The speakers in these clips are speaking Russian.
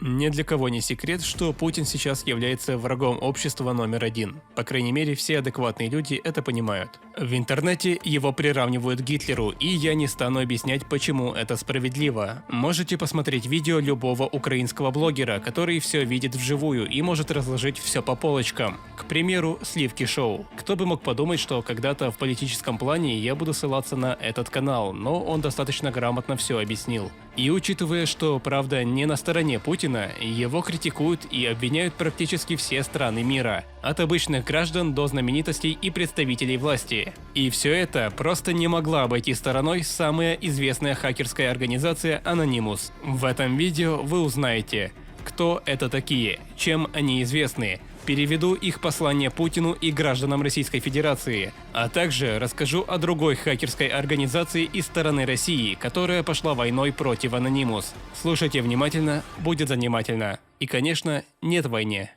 Ни для кого не секрет, что Путин сейчас является врагом общества номер один. По крайней мере, все адекватные люди это понимают. В интернете его приравнивают к Гитлеру, и я не стану объяснять, почему это справедливо. Можете посмотреть видео любого украинского блогера, который все видит вживую и может разложить все по полочкам. К примеру, Сливки Шоу. Кто бы мог подумать, что когда-то в политическом плане я буду ссылаться на этот канал, но он достаточно грамотно все объяснил. И учитывая, что правда не на стороне Путина, его критикуют и обвиняют практически все страны мира, от обычных граждан до знаменитостей и представителей власти. И все это просто не могла обойти стороной самая известная хакерская организация Anonymous. В этом видео вы узнаете, кто это такие, чем они известны, переведу их послание Путину и гражданам Российской Федерации, а также расскажу о другой хакерской организации из стороны России, которая пошла войной против Anonymous. Слушайте внимательно, будет занимательно. И, конечно, нет войне.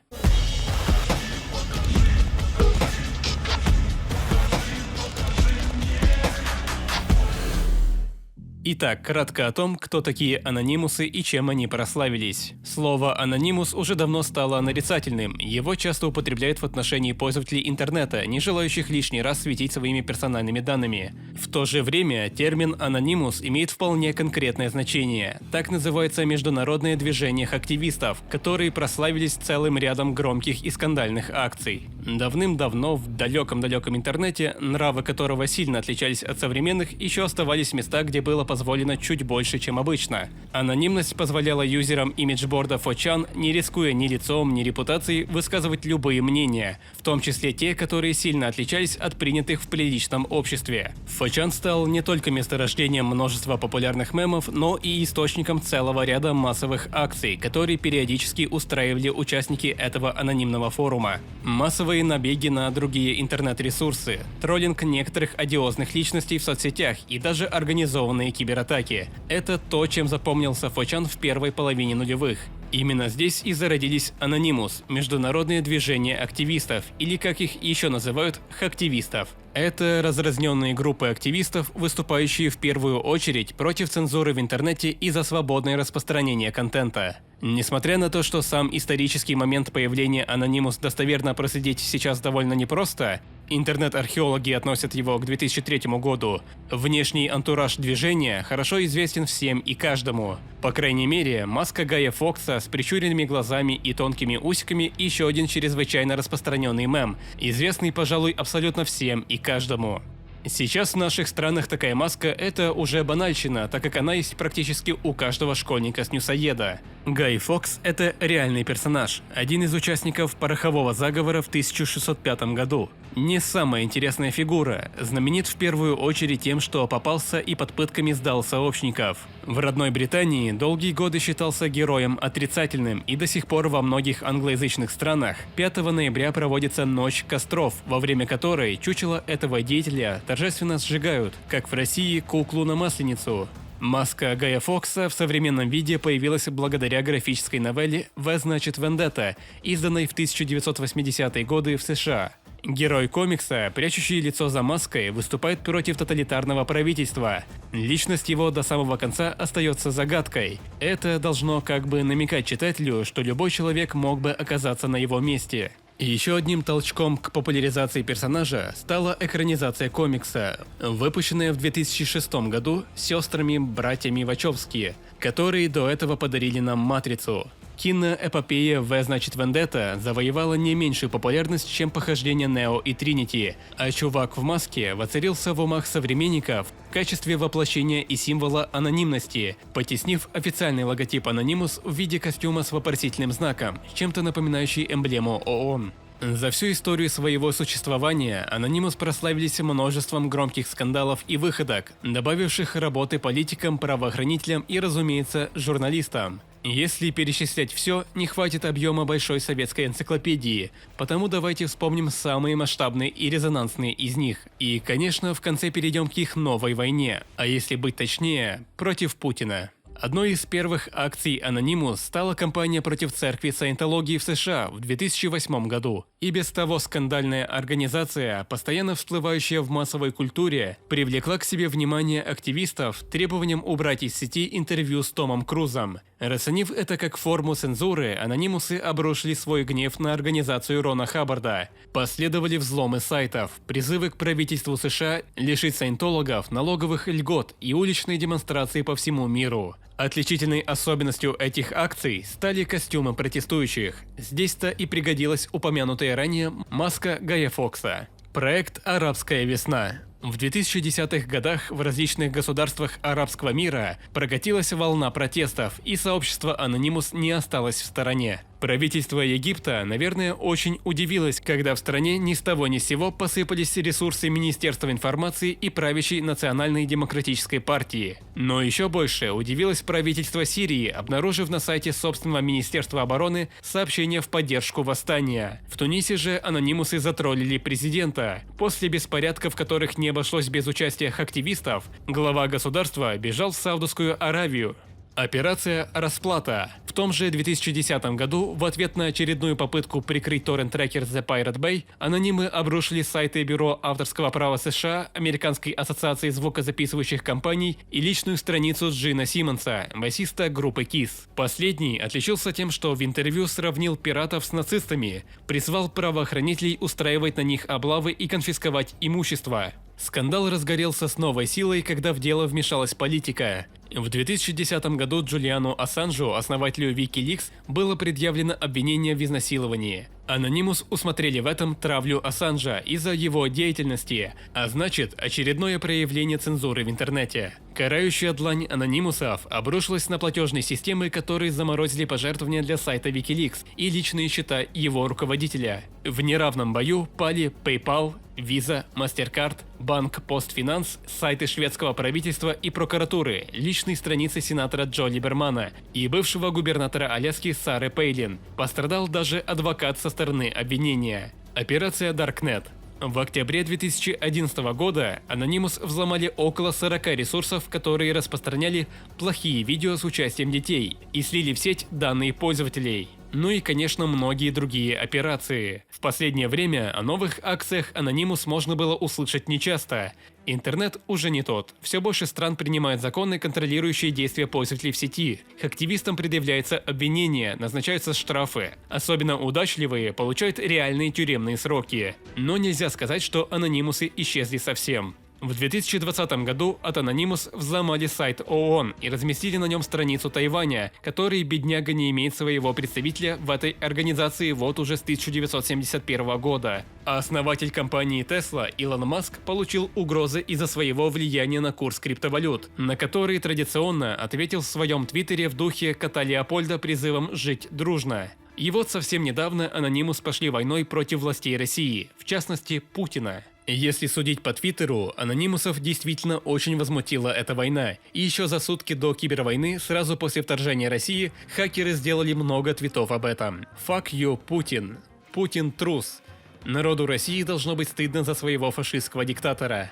Итак, кратко о том, кто такие анонимусы и чем они прославились. Слово «анонимус» уже давно стало нарицательным, его часто употребляют в отношении пользователей интернета, не желающих лишний раз светить своими персональными данными. В то же время термин «анонимус» имеет вполне конкретное значение. Так называется международное движение активистов, которые прославились целым рядом громких и скандальных акций. Давным-давно в далеком-далеком интернете, нравы которого сильно отличались от современных, еще оставались места, где было позволено чуть больше, чем обычно. Анонимность позволяла юзерам имиджборда 4chan, не рискуя ни лицом, ни репутацией, высказывать любые мнения, в том числе те, которые сильно отличались от принятых в приличном обществе. 4chan стал не только месторождением множества популярных мемов, но и источником целого ряда массовых акций, которые периодически устраивали участники этого анонимного форума. Массовые набеги на другие интернет-ресурсы, троллинг некоторых одиозных личностей в соцсетях и даже организованные кибератаки. Это то, чем запомнился 4chan в первой половине нулевых. Именно здесь и зародились Anonymous – международное движение активистов, или как их еще называют, хактивистов. Это разразненные группы активистов, выступающие в первую очередь против цензуры в интернете и за свободное распространение контента. Несмотря на то, что сам исторический момент появления Anonymous достоверно проследить сейчас довольно непросто, интернет-археологи относят его к 2003 году, внешний антураж движения хорошо известен всем и каждому. По крайней мере, маска Гая Фокса с прищуренными глазами и тонкими усиками – еще один чрезвычайно распространенный мем, известный, пожалуй, абсолютно всем и каждому. Сейчас в наших странах такая маска – это уже банальщина, так как она есть практически у каждого школьника-снюсоеда. Гай Фокс – это реальный персонаж, один из участников порохового заговора в 1605 году. Не самая интересная фигура, знаменит в первую очередь тем, что попался и под пытками сдал сообщников. В родной Британии долгие годы считался героем отрицательным, и до сих пор во многих англоязычных странах 5 ноября проводится Ночь костров, во время которой чучело этого деятеля торжественно сжигают, как в России куклу на Масленицу. Маска Гая Фокса в современном виде появилась благодаря графической новелле «В значит Вендетта», изданной в 1980-е годы в США. Герой комикса, прячущий лицо за маской, выступает против тоталитарного правительства. Личность его до самого конца остается загадкой. Это должно как бы намекать читателю, что любой человек мог бы оказаться на его месте. Еще одним толчком к популяризации персонажа стала экранизация комикса, выпущенная в 2006 году сестрами-братьями Вачовски, которые до этого подарили нам «Матрицу». Киноэпопея «В значит Вендетта» завоевала не меньшую популярность, чем похождения Нео и Тринити, а чувак в маске воцарился в умах современников в качестве воплощения и символа анонимности, потеснив официальный логотип Anonymous в виде костюма с вопросительным знаком, чем-то напоминающий эмблему ООН. За всю историю своего существования Anonymous прославились множеством громких скандалов и выходок, добавивших работы политикам, правоохранителям и, разумеется, журналистам. Если перечислять все, не хватит объема большой советской энциклопедии, потому давайте вспомним самые масштабные и резонансные из них. И, конечно, в конце перейдем к их новой войне, а если быть точнее, против Путина. Одной из первых акций Anonymous стала кампания против церкви саентологии в США в 2008 году. И без того скандальная организация, постоянно всплывающая в массовой культуре, привлекла к себе внимание активистов требованием убрать из сети интервью с Томом Крузом. Расценив это как форму цензуры, анонимусы обрушили свой гнев на организацию Рона Хаббарда. Последовали взломы сайтов, призывы к правительству США лишить саентологов налоговых льгот и уличные демонстрации по всему миру. Отличительной особенностью этих акций стали костюмы протестующих. Здесь-то и пригодилась упомянутая ранее маска Гая Фокса. Проект «Арабская весна». В 2010-х годах в различных государствах арабского мира прокатилась волна протестов, и сообщество Anonymous не осталось в стороне. Правительство Египта, наверное, очень удивилось, когда в стране ни с того ни с сего посыпались ресурсы Министерства информации и правящей Национальной демократической партии. Но еще больше удивилось правительство Сирии, обнаружив на сайте собственного Министерства обороны сообщение в поддержку восстания. В Тунисе же анонимусы затроллили президента. После беспорядков, в которых не обошлось без участия активистов, глава государства бежал в Саудовскую Аравию. Операция «Расплата». В том же 2010 году, в ответ на очередную попытку прикрыть торрент-трекер The Pirate Bay, анонимы обрушили сайты Бюро авторского права США, Американской ассоциации звукозаписывающих компаний и личную страницу Джина Симмонса, басиста группы Kiss. Последний отличился тем, что в интервью сравнил пиратов с нацистами, призвал правоохранителей устраивать на них облавы и конфисковать имущество. Скандал разгорелся с новой силой, когда в дело вмешалась политика. В 2010 году Джулиану Ассанжу, основателю WikiLeaks, было предъявлено обвинение в изнасиловании. Anonymous усмотрели в этом травлю Ассанжа из-за его деятельности, а значит, очередное проявление цензуры в интернете. Карающая длань анонимусов обрушилась на платежные системы, которые заморозили пожертвования для сайта WikiLeaks и личные счета его руководителя. В неравном бою пали PayPal, Visa, MasterCard, банк PostFinance, сайты шведского правительства и прокуратуры, личные страницы сенатора Джо Либермана и бывшего губернатора Аляски Сары Пейлин. Пострадал даже адвокат со стороны обвинения. Операция Darknet. В октябре 2011 года Anonymous взломали около 40 ресурсов, которые распространяли плохие видео с участием детей и слили в сеть данные пользователей. Ну и, конечно, многие другие операции. В последнее время о новых акциях Anonymous можно было услышать нечасто. Интернет уже не тот. Все больше стран принимают законы, контролирующие действия пользователей в сети. К активистам предъявляются обвинения, назначаются штрафы. Особенно удачливые получают реальные тюремные сроки. Но нельзя сказать, что анонимусы исчезли совсем. В 2020 году от Anonymous взломали сайт ООН и разместили на нем страницу Тайваня, который, бедняга, не имеет своего представителя в этой организации вот уже с 1971 года. А основатель компании Tesla Илон Маск получил угрозы из-за своего влияния на курс криптовалют, на который традиционно ответил в своем твиттере в духе кота Леопольда призывом «жить дружно». И вот совсем недавно Anonymous пошли войной против властей России, в частности Путина. Если судить по Твиттеру, анонимусов действительно очень возмутила эта война. И еще за сутки до кибервойны, сразу после вторжения России, хакеры сделали много твитов об этом. «Fuck you, Путин». «Путин трус». Народу России должно быть стыдно за своего фашистского диктатора.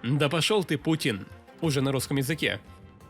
«Да пошел ты, Путин». Уже на русском языке.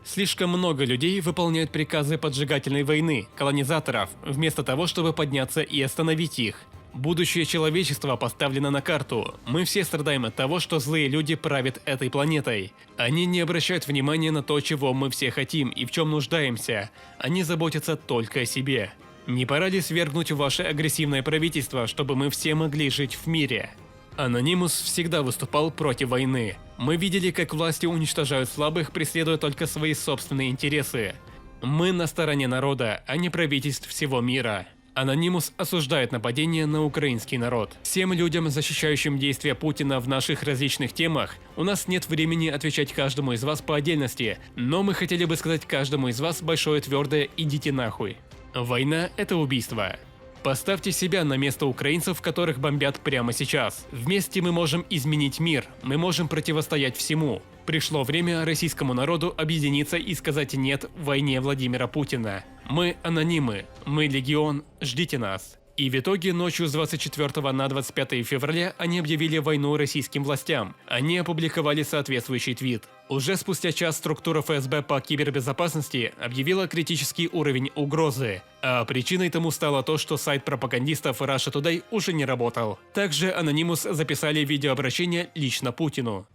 Слишком много людей выполняют приказы поджигательной войны, колонизаторов, вместо того, чтобы подняться и остановить их. Будущее человечества поставлено на карту. Мы все страдаем от того, что злые люди правят этой планетой. Они не обращают внимания на то, чего мы все хотим и в чем нуждаемся. Они заботятся только о себе. Не пора ли свергнуть ваше агрессивное правительство, чтобы мы все могли жить в мире? Anonymous всегда выступал против войны. Мы видели, как власти уничтожают слабых, преследуя только свои собственные интересы. Мы на стороне народа, а не правительств всего мира. Anonymous осуждает нападение на украинский народ. Всем людям, защищающим действия Путина в наших различных темах, у нас нет времени отвечать каждому из вас по отдельности, но мы хотели бы сказать каждому из вас большое твердое «идите нахуй». Война – это убийство. Поставьте себя на место украинцев, которых бомбят прямо сейчас. Вместе мы можем изменить мир, мы можем противостоять всему. Пришло время российскому народу объединиться и сказать «нет» войне Владимира Путина. Мы анонимы, мы легион, ждите нас. И в итоге ночью с 24 на 25 февраля они объявили войну российским властям. Они опубликовали соответствующий твит. Уже спустя час структура ФСБ по кибербезопасности объявила критический уровень угрозы, а причиной тому стало то, что сайт пропагандистов Russia Today уже не работал. Также Anonymous записали видеообращение лично Путину.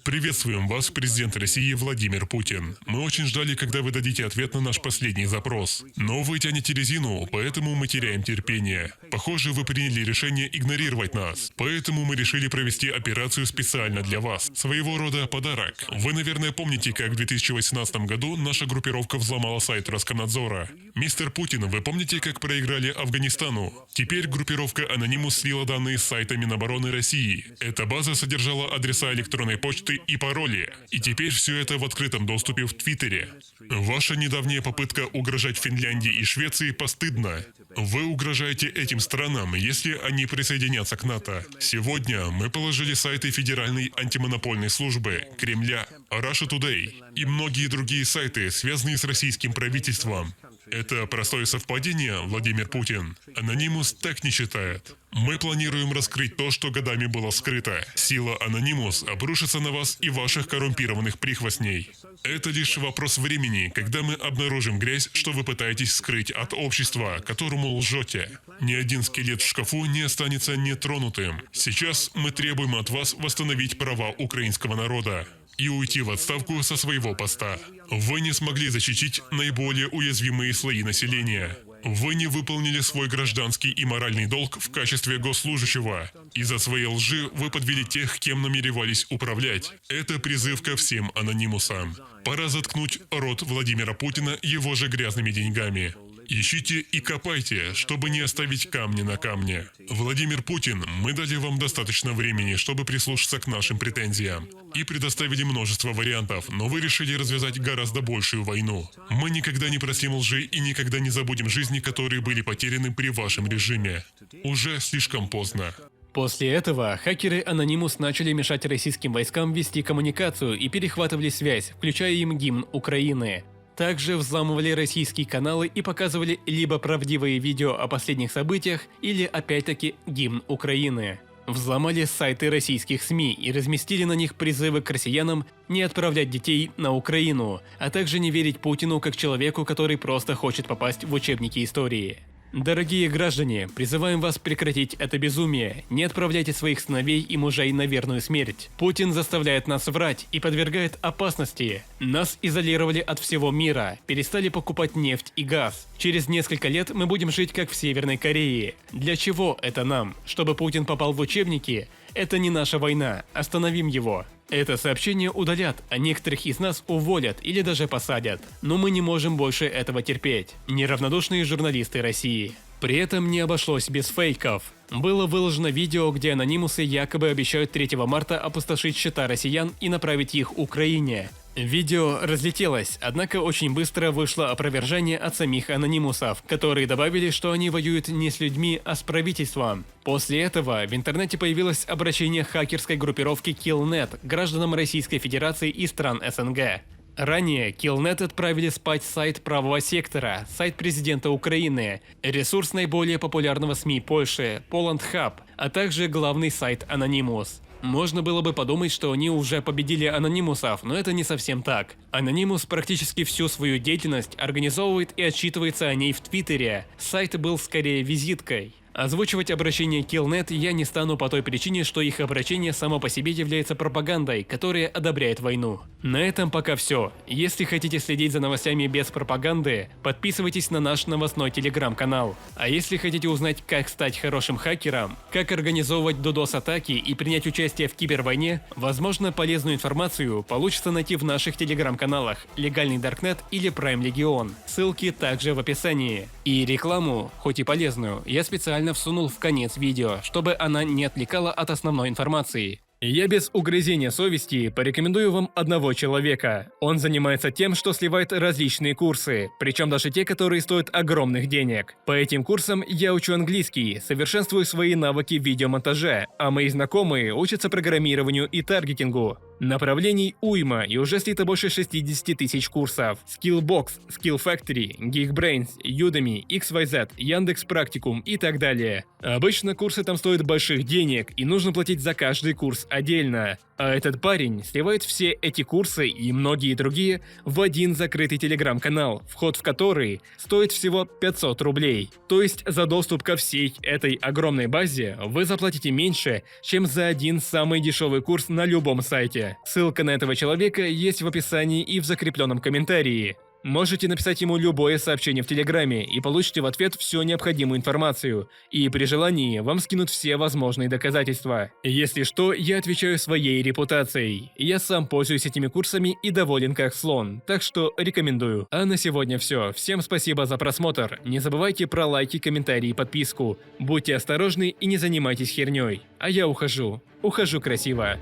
Приветствуем вас, президент России Владимир Путин. Мы очень ждали, когда вы дадите ответ на наш последний запрос. Но вы тянете резину, поэтому мы теряем терпение. Похоже, вы приняли решение игнорировать нас. Поэтому мы решили провести операцию специально для вас. Своего рода подарок. Вы, наверное, помните, как в 2018 году наша группировка взломала сайт Роскомнадзора. Мистер Путин, вы помните, как проиграли Афганистану? Теперь группировка Anonymous слила данные с сайта Минобороны России. Эта база содержала адреса электронной почты и пароли. И теперь все это в открытом доступе в Твиттере. Ваша недавняя попытка угрожать Финляндии и Швеции постыдна. Вы угрожаете этим странам, если они присоединятся к НАТО. Сегодня мы положили сайты Федеральной антимонопольной службы, Кремля, Russia Today и многие другие сайты, связанные с российским правительством. Это простое совпадение, Владимир Путин? Anonymous так не считает. Мы планируем раскрыть то, что годами было скрыто. Сила Anonymous обрушится на вас и ваших коррумпированных прихвостней. Это лишь вопрос времени, когда мы обнаружим грязь, что вы пытаетесь скрыть от общества, которому лжете. Ни один скелет в шкафу не останется нетронутым. Сейчас мы требуем от вас восстановить права украинского народа и уйти в отставку со своего поста. Вы не смогли защитить наиболее уязвимые слои населения. Вы не выполнили свой гражданский и моральный долг в качестве госслужащего. Из-за своей лжи вы подвели тех, кем намеревались управлять. Это призыв ко всем анонимусам. Пора заткнуть рот Владимира Путина его же грязными деньгами. Ищите и копайте, чтобы не оставить камни на камне. Владимир Путин, мы дали вам достаточно времени, чтобы прислушаться к нашим претензиям. И предоставили множество вариантов, но вы решили развязать гораздо большую войну. Мы никогда не простим лжи и никогда не забудем жизни, которые были потеряны при вашем режиме. Уже слишком поздно. После этого хакеры Anonymous начали мешать российским войскам вести коммуникацию и перехватывали связь, включая им гимн Украины. Также взламывали российские каналы и показывали либо правдивые видео о последних событиях, или опять-таки гимн Украины. Взломали сайты российских СМИ и разместили на них призывы к россиянам не отправлять детей на Украину, а также не верить Путину как человеку, который просто хочет попасть в учебники истории. Дорогие граждане, призываем вас прекратить это безумие. Не отправляйте своих сыновей и мужей на верную смерть. Путин заставляет нас врать и подвергает опасности. Нас изолировали от всего мира, перестали покупать нефть и газ. Через несколько лет мы будем жить как в Северной Корее. Для чего это нам? Чтобы Путин попал в учебники? Это не наша война. Остановим его. Это сообщение удалят, а некоторых из нас уволят или даже посадят. Но мы не можем больше этого терпеть. Неравнодушные журналисты России. При этом не обошлось без фейков. Было выложено видео, где анонимусы якобы обещают 3 марта опустошить счета россиян и направить их Украине. Видео разлетелось, однако очень быстро вышло опровержение от самих анонимусов, которые добавили, что они воюют не с людьми, а с правительством. После этого в интернете появилось обращение хакерской группировки Killnet к гражданам Российской Федерации и стран СНГ. Ранее Killnet отправили спать сайт правого сектора, сайт президента Украины, ресурс наиболее популярного СМИ Польши, Poland Hub, а также главный сайт Anonymous. Можно было бы подумать, что они уже победили анонимусов, но это не совсем так. Anonymous практически всю свою деятельность организовывает и отчитывается о ней в Твиттере. Сайт был скорее визиткой. Озвучивать обращение Killnet я не стану по той причине, что их обращение само по себе является пропагандой, которая одобряет войну. На этом пока все. Если хотите следить за новостями без пропаганды, подписывайтесь на наш новостной телеграм-канал. А если хотите узнать, как стать хорошим хакером, как организовывать DDoS-атаки и принять участие в кибервойне, возможно, полезную информацию получится найти в наших телеграм-каналах Легальный Даркнет или Prime Legion. Ссылки также в описании. И рекламу, хоть и полезную, я специально всунул в конец видео, чтобы она не отвлекала от основной информации. Я без угрызения совести порекомендую вам одного человека. Он занимается тем, что сливает различные курсы, причем даже те, которые стоят огромных денег. По этим курсам я учу английский, совершенствую свои навыки в видеомонтаже, а мои знакомые учатся программированию и таргетингу. Направлений уйма, и уже слито больше 60 тысяч курсов. Skillbox, Skill Factory, Geekbrains, Udemy, XYZ, Яндекс Практикум и так далее. Обычно курсы там стоят больших денег, и нужно платить за каждый курс отдельно. А этот парень сливает все эти курсы и многие другие в один закрытый телеграм-канал, вход в который стоит всего 500 рублей. То есть за доступ ко всей этой огромной базе вы заплатите меньше, чем за один самый дешевый курс на любом сайте. Ссылка на этого человека есть в описании и в закрепленном комментарии. Можете написать ему любое сообщение в Телеграме и получите в ответ всю необходимую информацию. И при желании вам скинут все возможные доказательства. Если что, я отвечаю своей репутацией. Я сам пользуюсь этими курсами и доволен как слон, так что рекомендую. А на сегодня все. Всем спасибо за просмотр. Не забывайте про лайки, комментарии и подписку. Будьте осторожны и не занимайтесь херней. А я ухожу. Ухожу красиво.